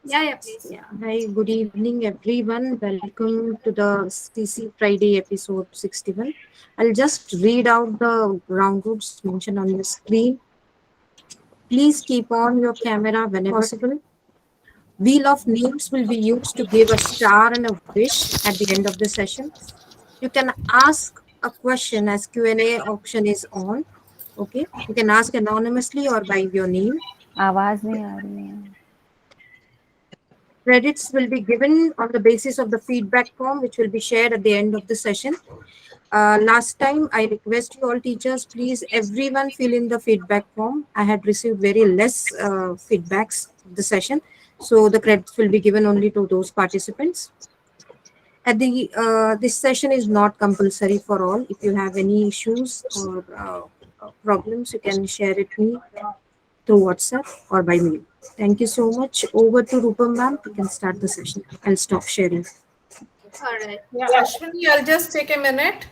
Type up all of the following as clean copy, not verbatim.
Yeah, please. Yeah. Hi, good evening, everyone. Welcome to the CC Friday episode 61. I'll just read out the ground rules mentioned on your screen. Please keep on your camera whenever possible. Wheel of names will be used to give a star and a wish at the end of the session. You can ask a question as Q&A option is on. Okay. You can ask anonymously or by your name. आवाज नहीं आ रही है. Credits will be given on the basis of the feedback form, which will be shared at the end of the session. Last time, I request you all teachers, please, everyone fill in the feedback form. I had received very less feedbacks of the session, so the credits will be given only to those participants. At the this session is not compulsory for all. If you have any issues or problems, you can share it me through WhatsApp or by mail. Thank you so much. Over to Rupam ma'am. We can start the session. I'll stop sharing. All right. Yeah, Ashwini, I'll just take a minute.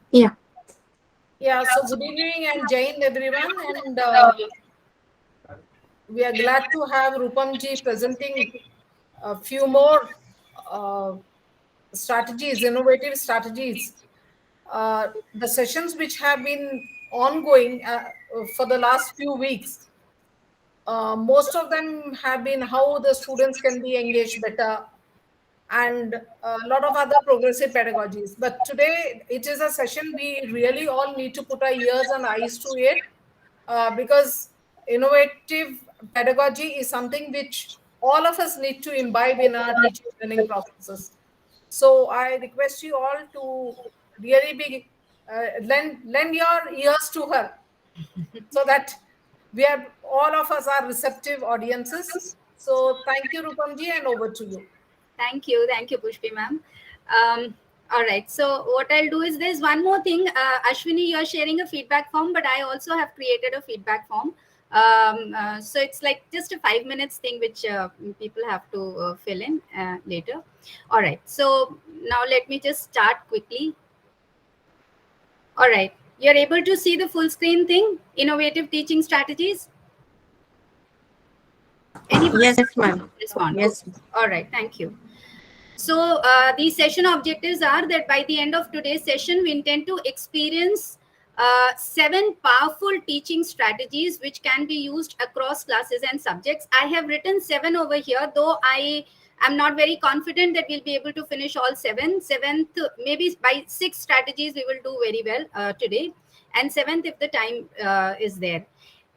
Yeah. Yeah, so good evening and Jain everyone, and we are glad to have Rupamji presenting a few more uh, strategies, innovative strategies. The sessions which have been ongoing for the last few weeks, most of them have been how the students can be engaged better and a lot of other progressive pedagogies. But today it is a session we really all need to put our ears and eyes to it, because innovative pedagogy is something which all of us need to imbibe in our teaching learning processes. So I request you all to really be lend your ears to her, so that we are all of us are receptive audiences. So thank you, Rupamji, and over to you. Thank you, Pushpi ma'am. All right. So what I'll do is there's one more thing. Ashwini, you're sharing a feedback form, but I also have created a feedback form. So it's like just a 5 minutes thing which people have to fill in later. All right. So now let me just start quickly. All right. You're able to see the full screen thing, innovative teaching strategies. Anybody Yes, ma'am. respond? Yes. Okay. All right. Thank you. So these session objectives are that by the end of today's session, we intend to experience 7 powerful teaching strategies which can be used across classes and subjects. I have written 7 over here, though I am not very confident that we'll be able to finish all 7. Seventh, maybe by 6 strategies we will do very well today, and 7th if the time is there.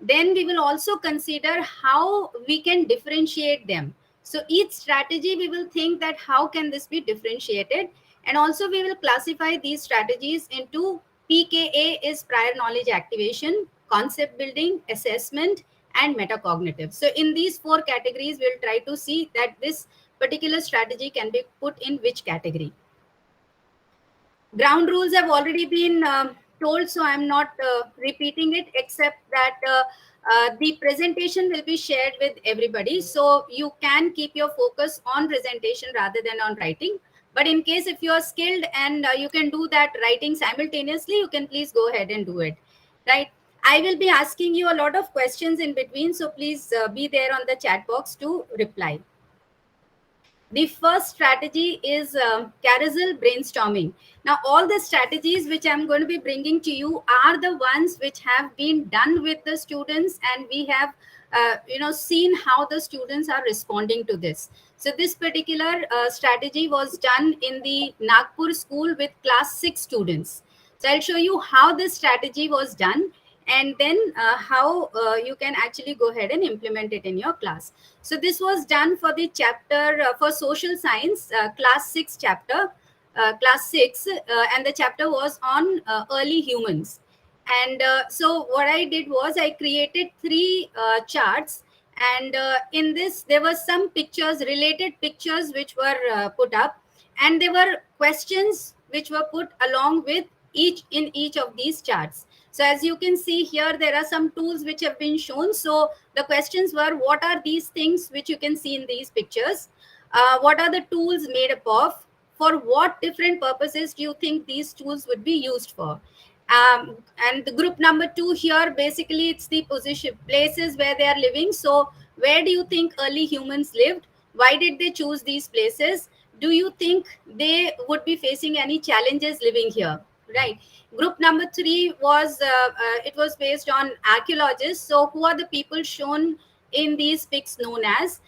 Then we will also consider how we can differentiate them. So each strategy we will think that how can this be differentiated, and also we will classify these strategies into PKA is prior knowledge activation, concept building, assessment, and metacognitive. So in these 4 categories, we'll try to see that this particular strategy can be put in which category. Ground rules have already been told, so I'm not repeating it, except that the presentation will be shared with everybody. So you can keep your focus on presentation rather than on writing. But in case if you are skilled and you can do that writing simultaneously, you can please go ahead and do it. Right? I will be asking you a lot of questions in between, so please be there on the chat box to reply. The first strategy is carousel brainstorming. Now, all the strategies which I'm going to be bringing to you are the ones which have been done with the students, and we have seen how the students are responding to this. So this particular strategy was done in the Nagpur school with class 6 students. So I'll show you how this strategy was done, and then how you can actually go ahead and implement it in your class. So this was done for the chapter for social science, class 6 chapter, class 6, and the chapter was on early humans. And so what I did was I created 3 charts, and in this there were some pictures, related pictures which were put up, and there were questions which were put along with each of these charts. So as you can see here, there are some tools which have been shown. So the questions were, what are these things which you can see in these pictures? What are the tools made up of? For what different purposes do you think these tools would be used for? And the group number 2 here, basically it's the position, places where they are living. So Where do you think early humans lived? Why did they choose these places? Do you think they would be facing any challenges living here? Right. Group number 3 was it was based on archaeologists. So who are the people shown in these pics known as?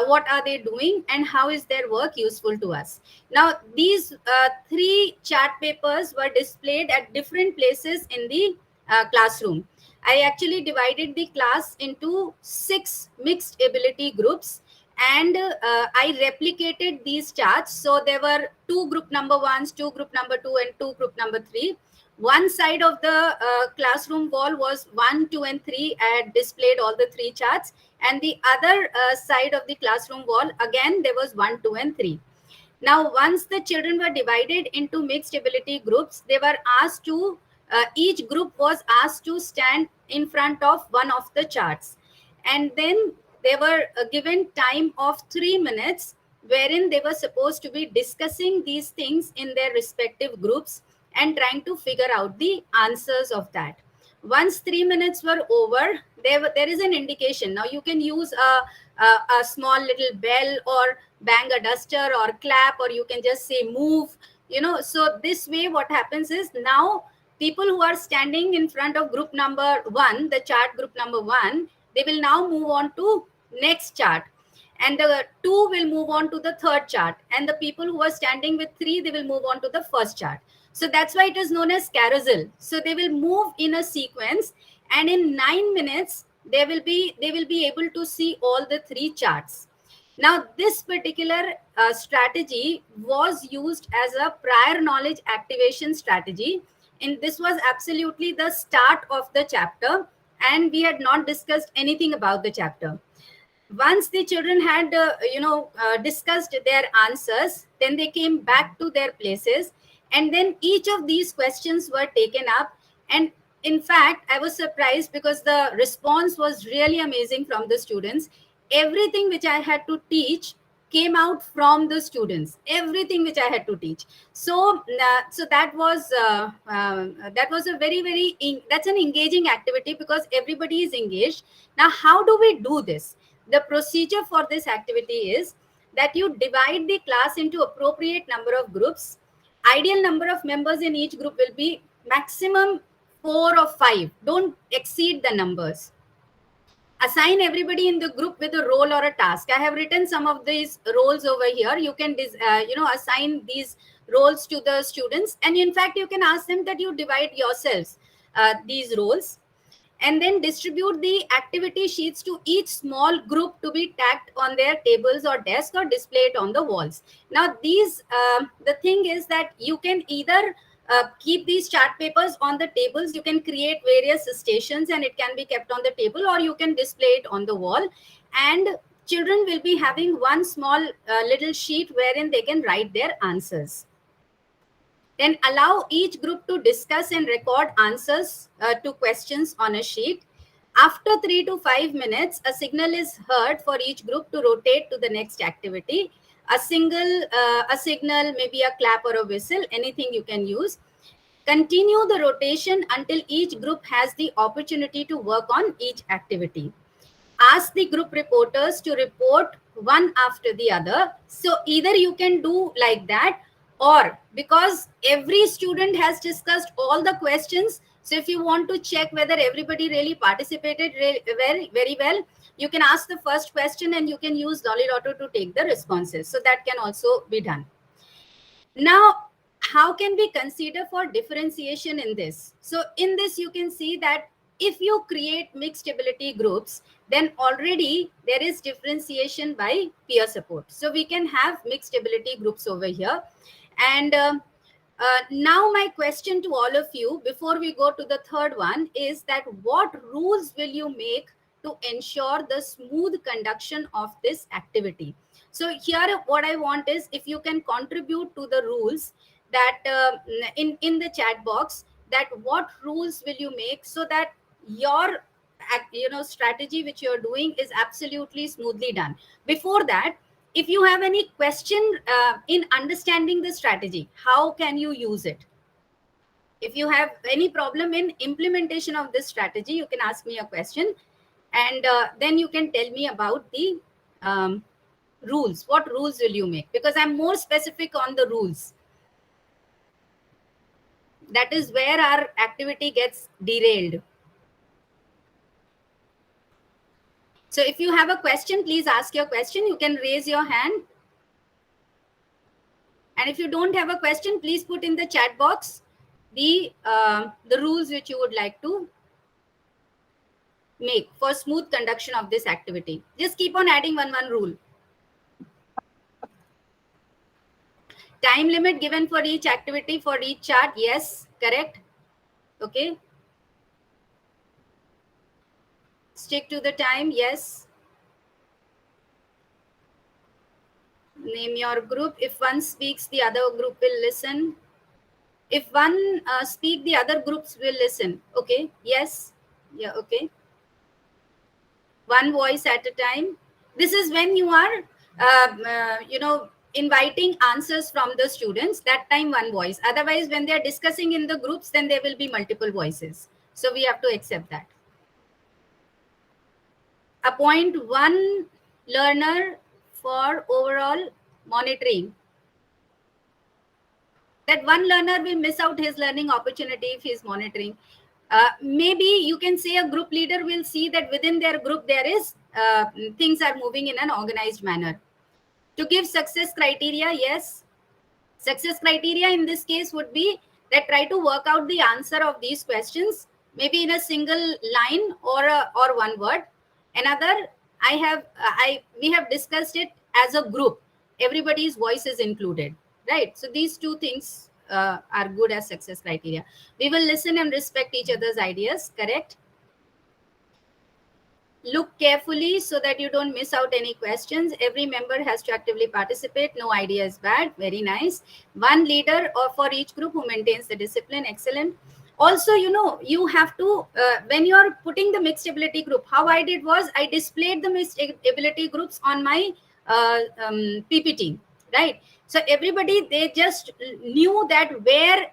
What are they doing and how is their work useful to us? Now these 3 chart papers were displayed at different places in the classroom. I actually divided the class into 6 mixed ability groups, and I replicated these charts. So there were 2 group number 1s, 2 group number 2, and 2 group number 3. One side of the classroom wall was 1, 2, and 3. I had displayed all the 3 charts, and the other side of the classroom wall, again, there was 1, 2, and 3. Now, once the children were divided into mixed ability groups, they were asked to, each group was asked to stand in front of one of the charts. And then they were given time of 3 minutes, wherein they were supposed to be discussing these things in their respective groups and trying to figure out the answers of that. Once 3 minutes were over, there is an indication. Now you can use a small little bell or bang a duster or clap, or you can just say move, so this way what happens is, now people who are standing in front of group number 1, the chart group number 1, they will now move on to next chart, and the 2 will move on to the third chart, and the people who are standing with 3, they will move on to the first chart. So that's why it is known as carousel. So they will move in a sequence, and in 9 minutes they will be able to see all the 3 charts. Now this particular strategy was used as a prior knowledge activation strategy, and this was absolutely the start of the chapter, and we had not discussed anything about the chapter. Once the children had discussed their answers, then they came back to their places, and then each of these questions were taken up. And in fact, I was surprised because the response was really amazing from the students. Everything which I had to teach came out from the students, everything which I had to teach. So that was a that's an engaging activity, because everybody is engaged. Now how do we do this? The procedure for this activity is that you divide the class into appropriate number of groups. Ideal number of members in each group will be maximum 4 or 5. Don't exceed the numbers. Assign everybody in the group with a role or a task. I have written some of these roles over here. You can assign these roles to the students, and in fact you can ask them that you divide yourselves these roles, and then distribute the activity sheets to each small group to be tagged on their tables or desk, or display it on the walls. Now these the thing is that you can either keep these chart papers on the tables. You can create various stations and it can be kept on the table, or you can display it on the wall, and children will be having one small little sheet wherein they can write their answers. Then allow each group to discuss and record answers to questions on a sheet. After 3 to 5 minutes, a signal is heard for each group to rotate to the next activity. A signal, maybe a clap or a whistle, anything you can use. Continue the rotation until each group has the opportunity to work on each activity. Ask the group reporters to report one after the other. So either you can do like that, or because every student has discussed all the questions, so if you want to check whether everybody really participated very well, you can ask the first question and you can use Dolly Lotto to take the responses. So that can also be done. Now, how can we consider for differentiation in this? So in this, you can see that if you create mixed ability groups, then already there is differentiation by peer support. So we can have mixed ability groups over here. And now my question to all of you before we go to the third one is that what rules will you make to ensure the smooth conduction of this activity? So here what I want is if you can contribute to the rules that in the chat box, that what rules will you make so that your strategy which you're doing is absolutely smoothly done. Before that, if you have any question in understanding the strategy, how can you use it? If you have any problem in implementation of this strategy, you can ask me a question. And then you can tell me about the rules. What rules will you make? Because I'm more specific on the rules. That is where our activity gets derailed. So if you have a question, please ask your question. You can raise your hand. And if you don't have a question, please put in the chat box the rules which you would like to make for smooth conduction of this activity. Just keep on adding one rule. Time limit given for each activity, for each chart. Yes, correct. Okay. Stick to the time. Yes. Name your group. If one speaks, the other group will listen. If one speak, the other groups will listen. Okay. Yes. Yeah. Okay. One voice at a time. This is when you are, inviting answers from the students. That time one voice. Otherwise, when they are discussing in the groups, then there will be multiple voices. So we have to accept that. Appoint one learner for overall monitoring. That one learner will miss out his learning opportunity if he is monitoring. Maybe you can say a group leader will see that within their group there is things are moving in an organized manner. To give success criteria, yes. Success criteria in this case would be that try to work out the answer of these questions, maybe in a single line or one word. Another, we have discussed it as a group. Everybody's voice is included, right? So these two things are good as success criteria. We will listen and respect each other's ideas, correct? Look carefully so that you don't miss out any questions. Every member has to actively participate. No idea is bad. Very nice. One leader or for each group who maintains the discipline. Excellent. Also, you have to, when you're putting the mixed ability group, how I did was I displayed the mixed ability groups on my PPT, right? So everybody, they just knew that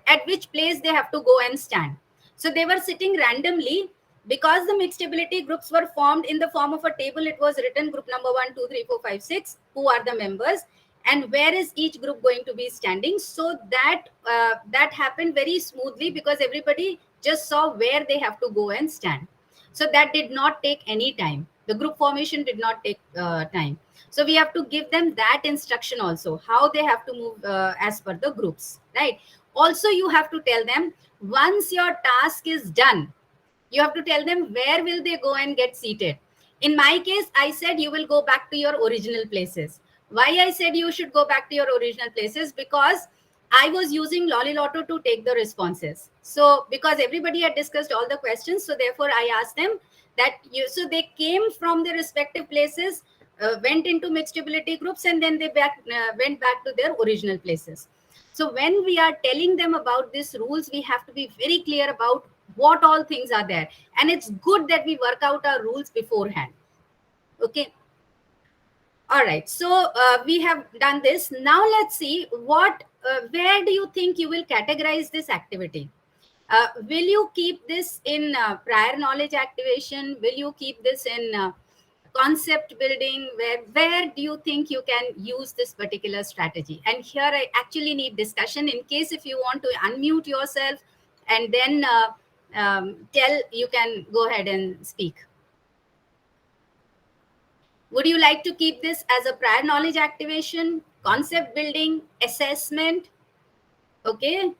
at which place they have to go and stand. So they were sitting randomly. Because the mixed ability groups were formed in the form of a table, it was written group number 1, 2, 3, 4, 5, 6, who are the members and where is each group going to be standing. So that that happened very smoothly because everybody just saw where they have to go and stand. So that did not take any time. The group formation did not take time. So we have to give them that instruction also, how they have to move as per the groups, right? Also, you have to tell them once your task is done, you have to tell them where will they go and get seated. In my case, I said you will go back to your original places. Why I said you should go back to your original places? Because I was using Lolilotto to take the responses. So because everybody had discussed all the questions, so therefore I asked them that so they came from their respective places, went into mixed ability groups, and then they went back to their original places. So when we are telling them about these rules, we have to be very clear about what all things are there. And it's good that we work out our rules beforehand. Okay. All right. So we have done this. Now let's see where do you think you will categorize this activity? Will you keep this in prior knowledge activation? Will you keep this in concept building? Where do you think you can use this particular strategy? And here I actually need discussion. In case if you want to unmute yourself and then you can go ahead and speak. Would you like to keep this as a prior knowledge activation, concept building, assessment? Okay.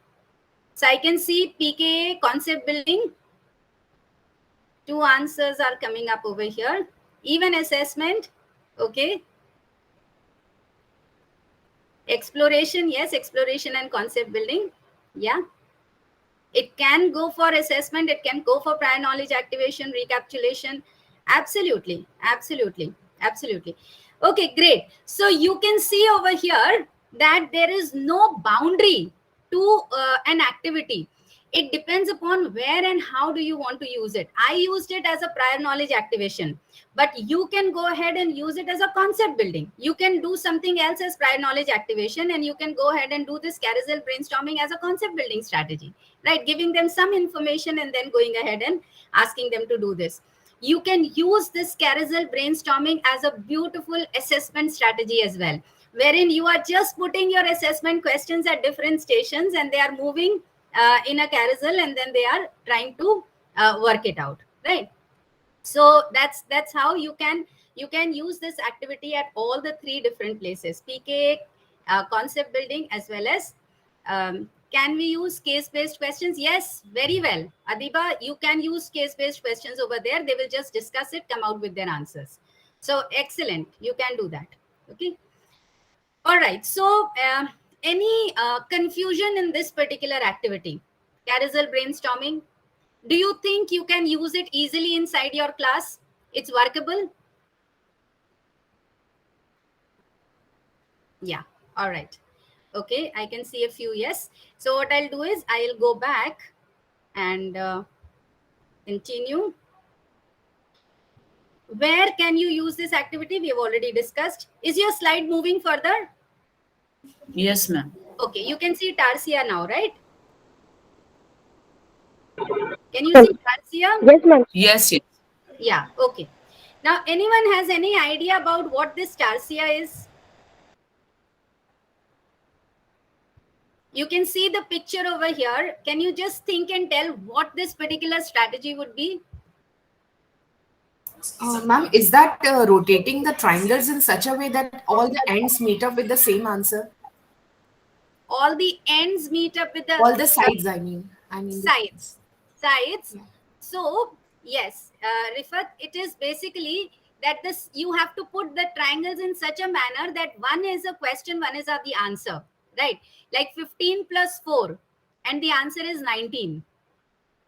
So I can see PKA, concept building. Two answers are coming up over here. Even assessment. Okay. Exploration. Yes, exploration and concept building. Yeah. It can go for assessment. It can go for prior knowledge activation, recapitulation. Absolutely. Absolutely. Absolutely. Okay, great. So you can see over here that there is no boundary to an activity. It depends upon where and how do you want to use it. I used it as a prior knowledge activation, but you can go ahead and use it as a concept building. You can do something else as prior knowledge activation, and you can go ahead and do this carousel brainstorming as a concept building strategy, right? Giving them some information and then going ahead and asking them to do this. you can use this carousel brainstorming as a beautiful assessment strategy as well, wherein you are just putting your assessment questions at different stations and they are moving in a carousel, and then they are trying to work it out, right? So that's how you can use this activity at all the three different places: PK, concept building, as well as can we use case-based questions? Yes, very well, Adiba, you can use case-based questions over there. They will just discuss it, come out with their answers. So excellent, you can do that. Okay, all right. So any confusion in this particular activity, carousel brainstorming? Do you think you can use it easily inside your class? It's workable? Yeah. All right. Okay. I can see a few yes. So what I'll do is I'll go back and continue. Where can you use this activity? We have already discussed. Is your slide moving further? Yes, ma'am. Okay. You can see Tarsia now, right? Can you see Tarsia? Yes, ma'am. Yes, yes. Yeah. Okay. Now, anyone has any idea about what this Tarsia is? You can see the picture over here. Can you just think and tell what this particular strategy would be? Ma'am, is that rotating the triangles in such a way that all the ends meet up with the same answer? All the ends meet up with the All the sides, I mean. sides. Sides. Yeah. So, yes, Rifat, it is basically that this you have to put the triangles in such a manner that one is a question, one is the answer, right? Like 15 plus 4, and the answer is 19.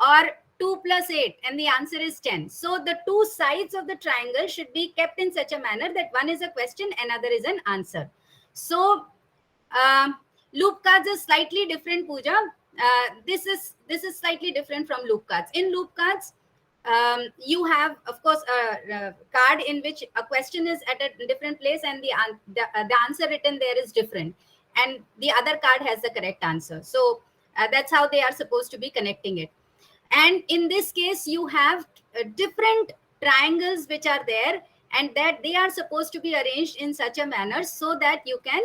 Or 2 plus 8, and the answer is 10. So the two sides of the triangle should be kept in such a manner that one is a question, another is an answer. So loop cards is slightly different, Pooja. This is slightly different from loop cards. In loop cards, you have, of course, a card in which a question is at a different place, and the answer written there is different, and the other card has the correct answer. So that's how they are supposed to be connecting it. And in this case, you have different triangles which are there, and that they are supposed to be arranged in such a manner so that you can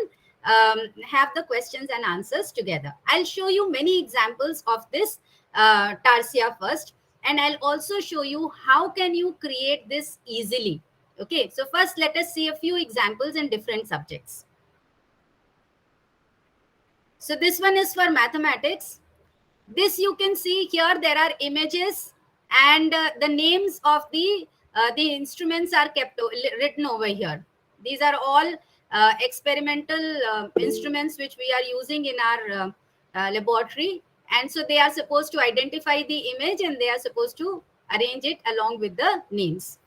have the questions and answers together. I'll show you many examples of this Tarsia first, and I'll also show you how can you create this easily. Okay, so first let us see a few examples in different subjects. So this one is for mathematics. This you can see here, there are images, and the names of the instruments are kept written over here. These are all experimental instruments which we are using in our laboratory, and so they are supposed to identify the image, and they are supposed to arrange it along with the names.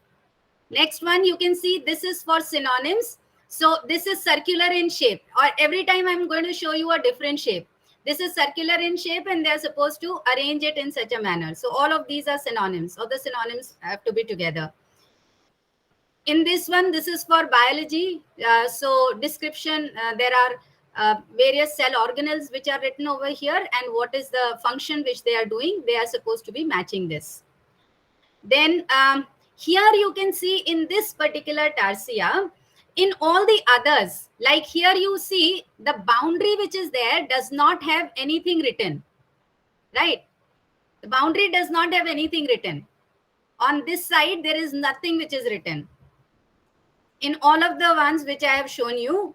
Next one, you can see this is for synonyms. So this is circular in shape, or every time I'm going to show you a different shape. This is circular in shape, and they're supposed to arrange it in such a manner. So all of these are synonyms, or the synonyms have to be together. In this one, this is for biology. So description, there are various cell organelles which are written over here, and what is the function which they are doing. They are supposed to be matching this. Then here you can see in this particular Tarsia, in all the others, like here you see the boundary which is there does not have anything written, right? The boundary does not have anything written. On this side, there is nothing which is written. In all of the ones which I have shown you.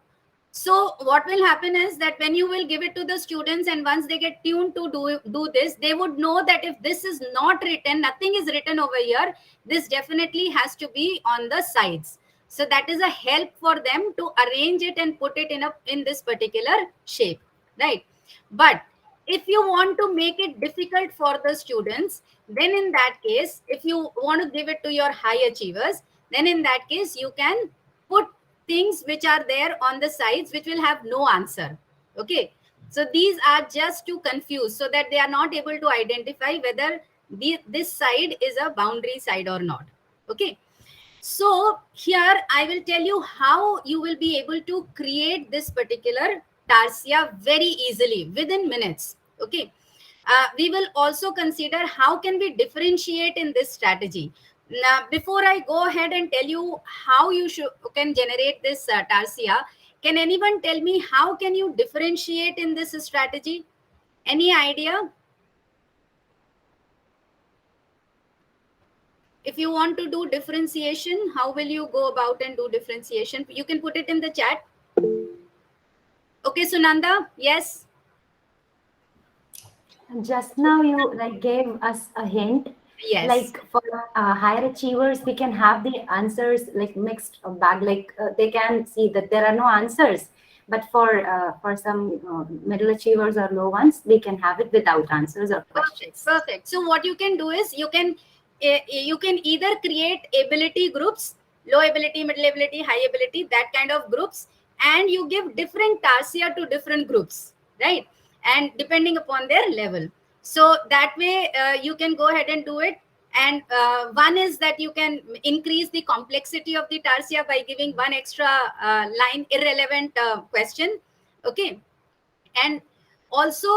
So what will happen is that when you will give it to the students, and once they get tuned to do this, they would know that if this is not written, nothing is written over here, this definitely has to be on the sides. So that is a help for them to arrange it and put it in this particular shape, right? But if you want to make it difficult for the students, then in that case, if you want to give it to your high achievers, then in that case, you can put things which are there on the sides which will have no answer. Okay, so these are just to confuse, so that they are not able to identify whether this side is a boundary side or not. Okay, so here I will tell you how you will be able to create this particular Tarsia very easily within minutes. Okay, we will also consider how can we differentiate in this strategy. Now, before I go ahead and tell you how you can generate this tarsia, can anyone tell me how can you differentiate in this strategy? Any idea? If you want to do differentiation, how will you go about and do differentiation? You can put it in the chat. Okay, Sunanda, yes. Just now you like gave us a hint. Yes. Like for higher achievers, we can have the answers like mixed bag. Like they can see that there are no answers. But for some middle achievers or low ones, we can have it without answers or questions. Perfect. So what you can do is you can either create ability groups, low ability, middle ability, high ability, that kind of groups, and you give different tarsia to different groups, right? And depending upon their level. So that way you can go ahead and do it. And one is that you can increase the complexity of the tarsia by giving one extra line irrelevant question. Okay. And also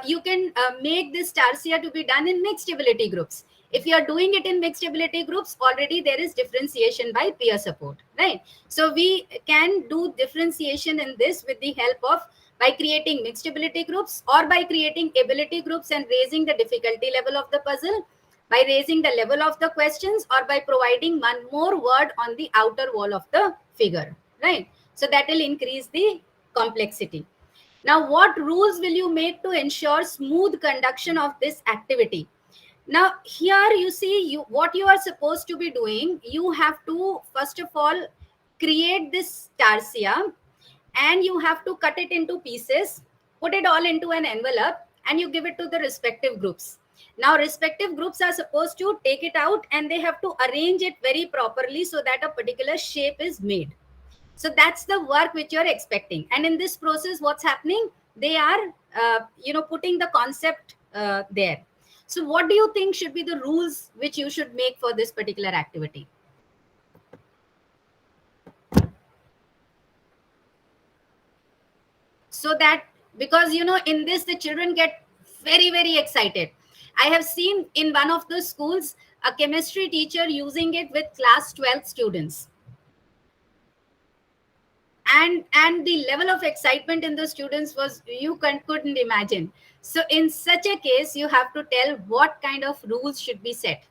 you can make this tarsia to be done in mixed ability groups. If you are doing it in mixed ability groups, already there is differentiation by peer support, right? So we can do differentiation in this with the help of by creating mixed ability groups or by creating ability groups and raising the difficulty level of the puzzle, by raising the level of the questions, or by providing one more word on the outer wall of the figure, right? So that will increase the complexity. Now, what rules will you make to ensure smooth conduction of this activity? Now, here you see what you are supposed to be doing. You have to, first of all, create this tarsia, and you have to cut it into pieces, put it all into an envelope, and you give it to the respective groups. Now, respective groups are supposed to take it out and they have to arrange it very properly so that a particular shape is made. So that's the work which you're expecting. And in this process, what's happening? They are, putting the concept there. So what do you think should be the rules which you should make for this particular activity? So that, because, in this, the children get very, very excited. I have seen in one of the schools, a chemistry teacher using it with class 12 students. And the level of excitement in the students was you couldn't imagine. So in such a case, you have to tell what kind of rules should be set.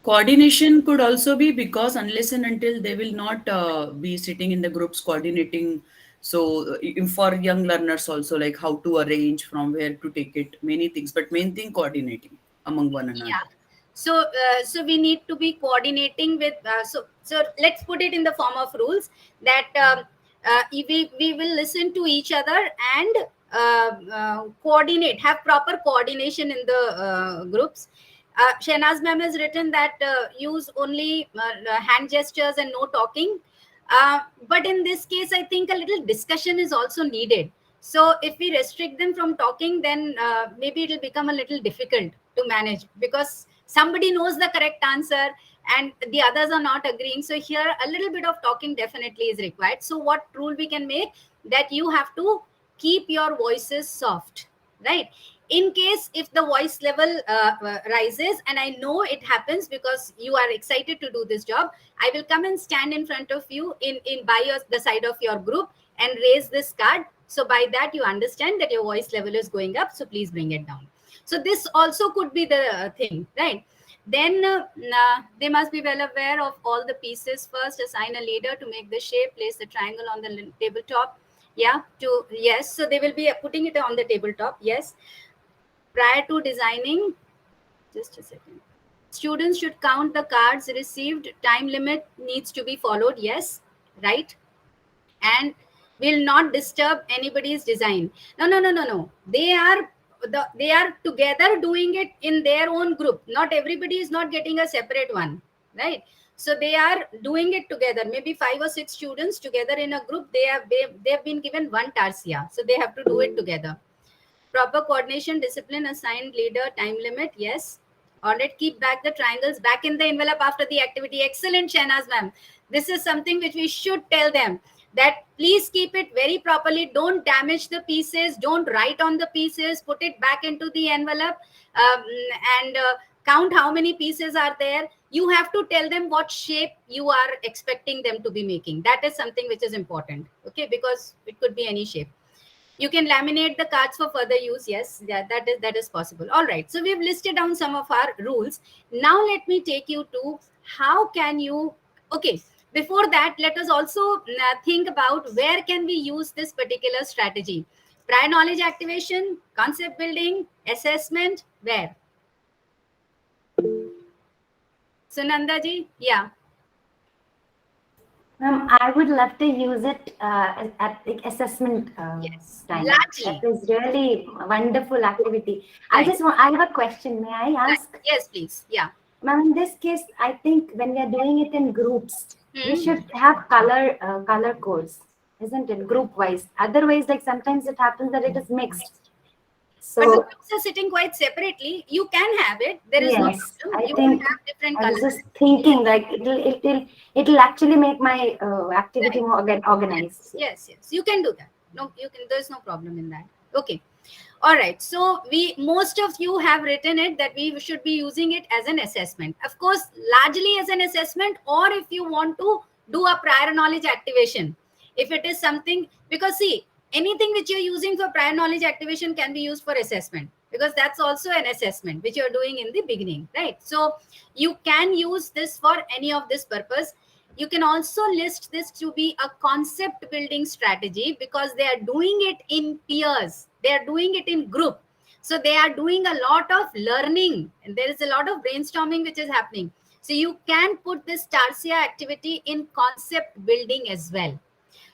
Coordination could also be, because unless and until they will not be sitting in the groups coordinating. So for young learners also, like how to arrange, from where to take it, many things, but main thing coordinating among one another. Yeah. So we need to be coordinating with, so let's put it in the form of rules that we will listen to each other and coordinate, have proper coordination in the groups. Shehnaz ma'am has written that use only hand gestures and no talking. But in this case, I think a little discussion is also needed. So if we restrict them from talking, then maybe it will become a little difficult to manage, because somebody knows the correct answer and the others are not agreeing. So here a little bit of talking definitely is required. So what rule we can make? That you have to keep your voices soft, right? In case if the voice level rises, and I know it happens because you are excited to do this job, I will come and stand in front of you in by the side of your group and raise this card. So by that you understand that your voice level is going up, so please bring it down. So this also could be the thing, right? Then they must be well aware of all the pieces. First, assign a leader to make the shape, place the triangle on the tabletop. Yeah, yes, so they will be putting it on the tabletop. Yes. Prior to designing, just a second, students should count the cards received. Time limit needs to be followed. Yes, right. And will not disturb anybody's design. No. They are together doing it in their own group. Not everybody is not getting a separate one, right? So they are doing it together. Maybe 5 or 6 students together in a group. They have been given one tarsia, so they have to do it together. Proper coordination, discipline, assigned leader, time limit. Yes. All right. Keep back the triangles back in the envelope after the activity. Excellent, Shehnaz ma'am. This is something which we should tell them. that please keep it very properly. Don't damage the pieces. Don't write on the pieces. Put it back into the envelope, and count how many pieces are there. You have to tell them what shape you are expecting them to be making. That is something which is important, okay, because it could be any shape. You can laminate the cards for further use. Yes, yeah, that is possible. All right, so we've listed down some of our rules. Now let me take you to how can you, okay, before that, let us also think about where can we use this particular strategy. Prior knowledge activation, concept building, assessment, where? Sunanda ji, yeah. I would love to use it at the assessment Yes, time. largely. That is really a wonderful activity. Right. I have a question. May I Right. ask? Yes, please. Yeah. Ma'am, in this case, I think when we are doing it in groups, we Hmm. should have color codes, isn't it? Group wise. Otherwise, like sometimes it happens that it is mixed. But the So groups are sitting quite separately. You can have it. There is no yes, problem. I You can think have different I was colors. just thinking like it'll actually make my activity Right. more organized. Yes, yes. You can do that. No, you can. There's no problem in that. Okay. All right. So we, most of you have written it that we should be using it as an assessment. Of course, largely as an assessment, or if you want to do a prior knowledge activation. If it is something, because see, anything which you're using for prior knowledge activation can be used for assessment, because that's also an assessment which you're doing in the beginning, right? So you can use this for any of this purpose. You can also list this to be a concept building strategy, because they are doing it in peers, they are doing it in group, so they are doing a lot of learning and there is a lot of brainstorming which is happening. So you can put this tarsia activity in concept building as well.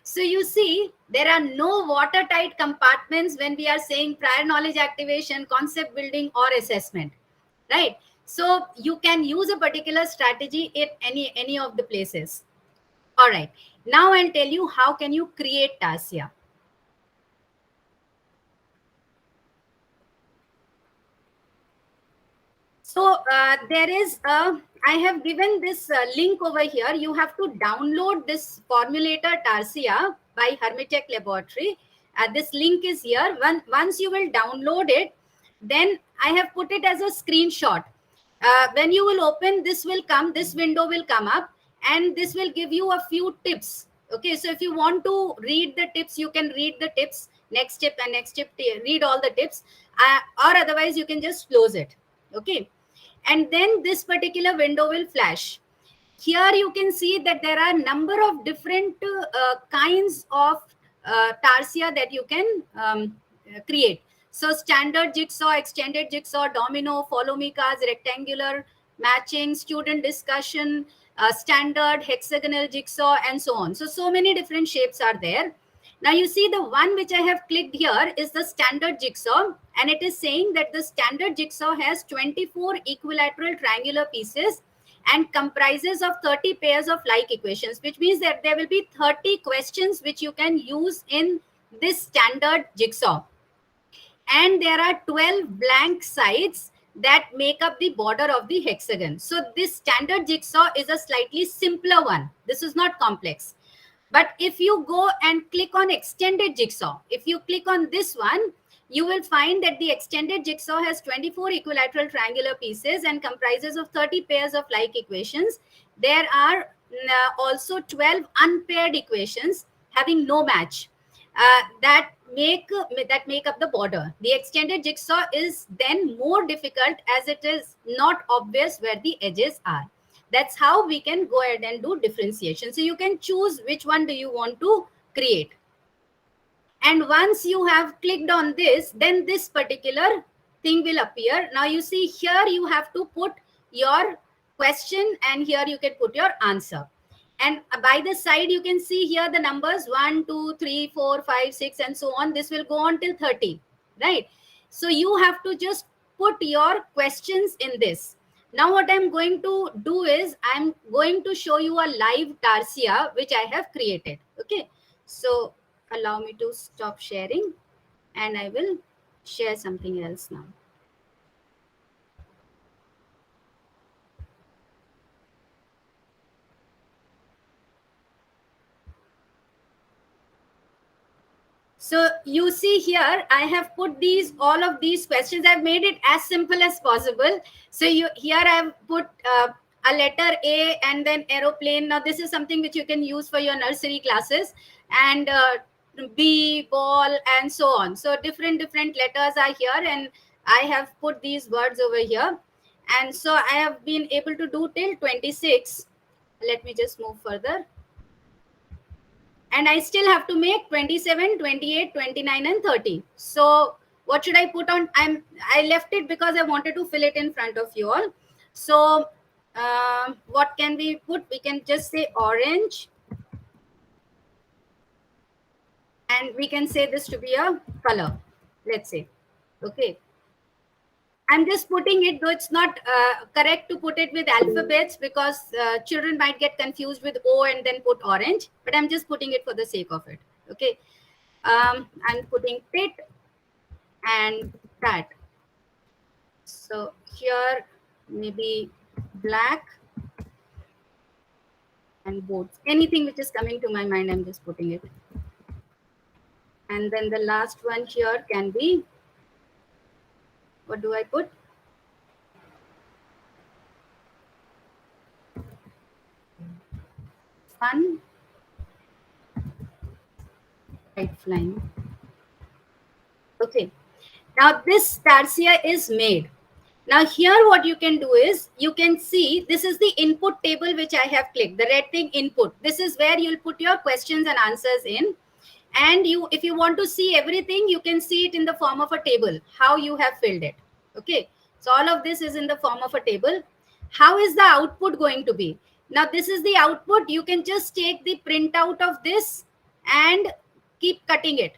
So you see, there are no watertight compartments when we are saying prior knowledge activation, concept building, or assessment, right? So you can use a particular strategy in any of the places. All right. Now I'll tell you how can you create tarsia. So there is a, I have given this link over here. You have to download this formulator tarsia by Hermitech Laboratory. This link is here. Once you will download it, then I have put it as a screenshot. When you will open, this will come, this window will come up, and this will give you a few tips. Okay, so if you want to read the tips, you can read the tips, next tip and next tip, read all the tips, or otherwise you can just close it. Okay, and then this particular window will flash. Here you can see that there are number of different kinds of tarsia that you can create. So standard jigsaw, extended jigsaw, domino, follow me cards, rectangular, matching, student discussion, standard, hexagonal jigsaw, and so on. So many different shapes are there. Now you see the one which I have clicked here is the standard jigsaw, and it is saying that the standard jigsaw has 24 equilateral triangular pieces and comprises of 30 pairs of like equations, which means that there will be 30 questions which you can use in this standard jigsaw. And there are 12 blank sides that make up the border of the hexagon. So this standard jigsaw is a slightly simpler one. This is not complex. But if you go and click on extended jigsaw, if you click on this one, you will find that the extended jigsaw has 24 equilateral triangular pieces and comprises of 30 pairs of like equations. There are also 12 unpaired equations having no match that make up the border. The extended jigsaw is then more difficult as it is not obvious where the edges are. That's how we can go ahead and do differentiation. So you can choose which one do you want to create. And once you have clicked on this, then this particular thing will appear. Now you see here you have to put your question and here you can put your answer. And by the side you can see here the numbers 1, 2, 3, 4, 5, 6 and so on. This will go on till 30, right? So you have to just put your questions in this. Now what I'm going to do is I'm going to show you a live tarsia which I have created. Okay, so allow me to stop sharing and I will share something else now. So you see here, I have put all of these questions. I've made it as simple as possible. So here I have put a letter A and then aeroplane. Now this is something which you can use for your nursery classes, and B, ball, and so on. So different letters are here, and I have put these words over here. And so I have been able to do till 26. Let me just move further. And I still have to make 27, 28, 29, and 30. So what should I put on? I left it because I wanted to fill it in front of you all. So what can we put? We can just say orange. And we can say this to be a color, let's say. Okay. I'm just putting it, though it's not correct to put it with alphabets, because children might get confused with O and then put orange, but I'm just putting it for the sake of it. Okay. I'm putting tit and tat. So here maybe black and boats. Anything which is coming to my mind, I'm just putting it. And then the last one here can be, what do I put? Fun. Kite flying. Okay. Now this tarsia is made. Now here what you can do is, you can see this is the input table which I have clicked, the red thing input. This is where you'll put your questions and answers in. And if you want to see everything, you can see it in the form of a table, how you have filled it. Okay. So all of this is in the form of a table. How is the output going to be? Now this is the output. You can just take the printout of this and keep cutting it,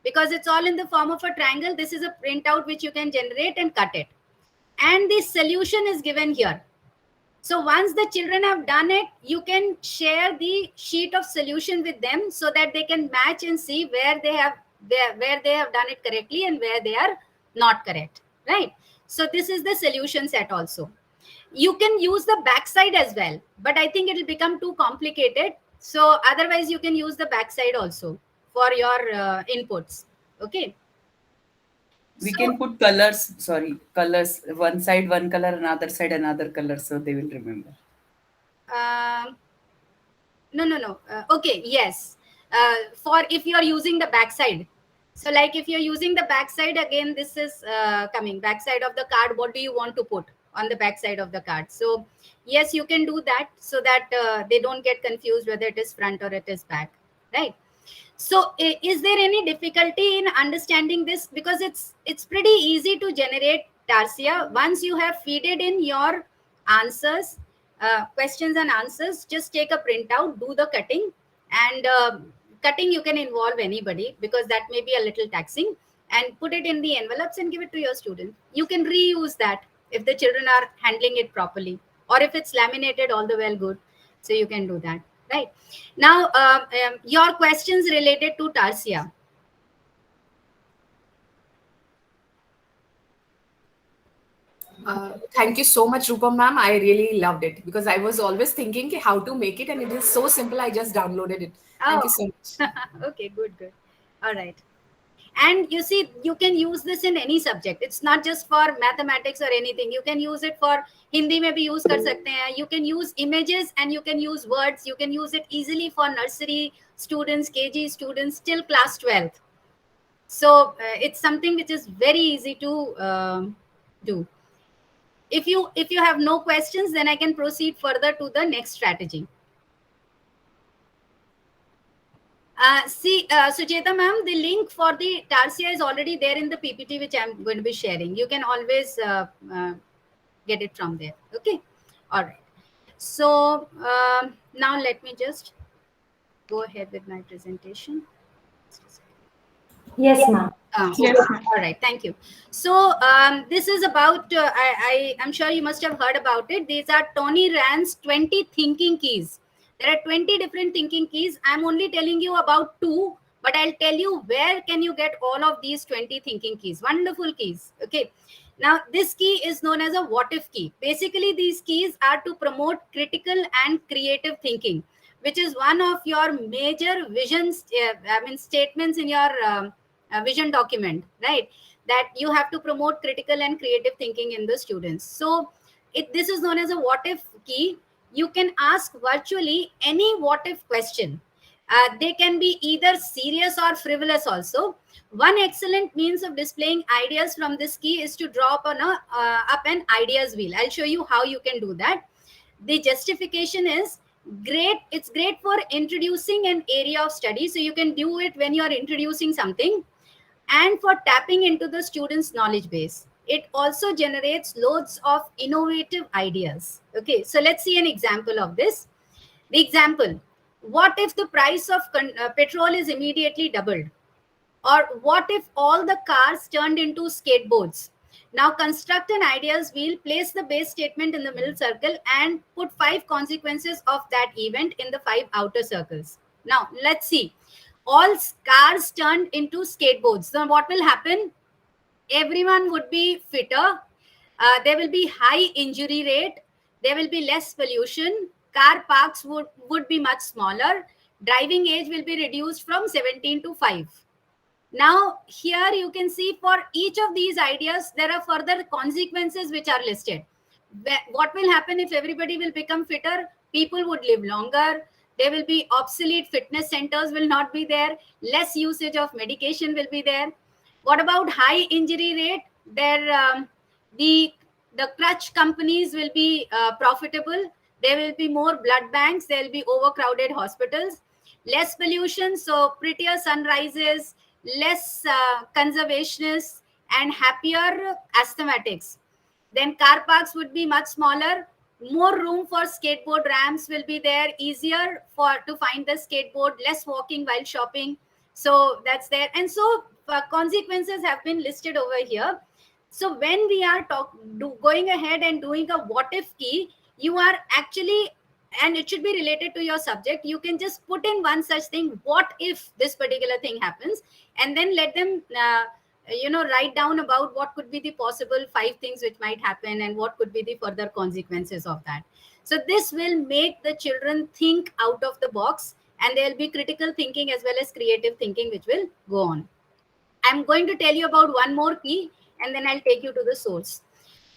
because it's all in the form of a triangle. This is a printout which you can generate and cut it. And the solution is given here. So once the children have done it, you can share the sheet of solution with them so that they can match and see where they have done it correctly and where they are not correct, right? So this is the solution set also. You can use the backside as well, but I think it will become too complicated. So otherwise you can use the backside also for your inputs. Okay. We So, can put colors, one side one color, another side another color, so they will remember. No. Okay, yes. For if you're using the backside. So like if you're using the backside, again, this is coming backside of the card. What do you want to put on the backside of the card? So yes, you can do that so that they don't get confused whether it is front or it is back, right? So is there any difficulty in understanding this? Because it's pretty easy to generate tarsia. Once you have feeded in your answers, questions and answers, just take a printout, do the cutting, and cutting you can involve anybody, because that may be a little taxing, and put it in the envelopes and give it to your student. You can reuse that if the children are handling it properly, or if it's laminated, all the well good. So you can do that. Right. Now, your questions related to tarsia. Thank you so much, Rupam ma'am. I really loved it because I was always thinking how to make it, and it is so simple. I just downloaded it. Thank you so much. Okay, good. All right. And you see, you can use this in any subject. It's not just for mathematics or anything. You can use it for Hindi mein bhi use kar sakte hain. You can use images and you can use words. You can use it easily for nursery students, KG students till class 12th. So it's something which is very easy to do. If you have no questions, then I can proceed further to the next strategy. Sujeta ma'am, the link for the tarsia is already there in the PPT, which I'm going to be sharing. You can always get it from there. Okay. All right. So now let me just go ahead with my presentation. Yes, ma'am. Yes. All right. Thank you. So this is about, I'm sure you must have heard about it. These are Tony Rand's 20 thinking keys. There are 20 different thinking keys. I'm only telling you about 2, but I'll tell you where can you get all of these 20 thinking keys. Wonderful keys. Okay. Now, this key is known as a what if key. Basically, these keys are to promote critical and creative thinking. which is one of your major visions, statements in your vision document, right? That you have to promote critical and creative thinking in the students. So this is known as a what if key. You can ask virtually any what if question. They can be either serious or frivolous also. One excellent means of displaying ideas from this key is to draw up an ideas wheel. I'll show you how you can do that. The justification is great. It's great for introducing an area of study. So you can do it when you're introducing something, and for tapping into the students' knowledge base. It also generates loads of innovative ideas. Okay, so let's see an example of this. The example: what if the price of petrol is immediately doubled? Or what if all the cars turned into skateboards? Now construct an ideas wheel, place the base statement in the middle circle, and put 5 consequences of that event in the 5 outer circles. Now let's see. All cars turned into skateboards. So what will happen? Everyone would be fitter. There will be high injury rate. There will be less pollution. Car parks would be much smaller. Driving age will be reduced from 17 to 5. Now, here you can see for each of these ideas, there are further consequences which are listed. What will happen if everybody will become fitter? People would live longer. There will be obsolete fitness centers will not be there. Less usage of medication will be there. What about high injury rate? There, the crutch companies will be profitable. There will be more blood banks. There will be overcrowded hospitals. Less pollution, so prettier sunrises, less conservationists, and happier asthmatics. Then car parks would be much smaller. More room for skateboard ramps will be there. Easier to find the skateboard. Less walking while shopping. So that's there. And so consequences have been listed over here. So when we are going ahead and doing a what if key, you are actually, and it should be related to your subject, you can just put in one such thing: what if this particular thing happens, and then let them write down about what could be the possible 5 things which might happen and what could be the further consequences of that. So this will make the children think out of the box, and there will be critical thinking as well as creative thinking which will go on. I'm going to tell you about one more key, and then I'll take you to the source.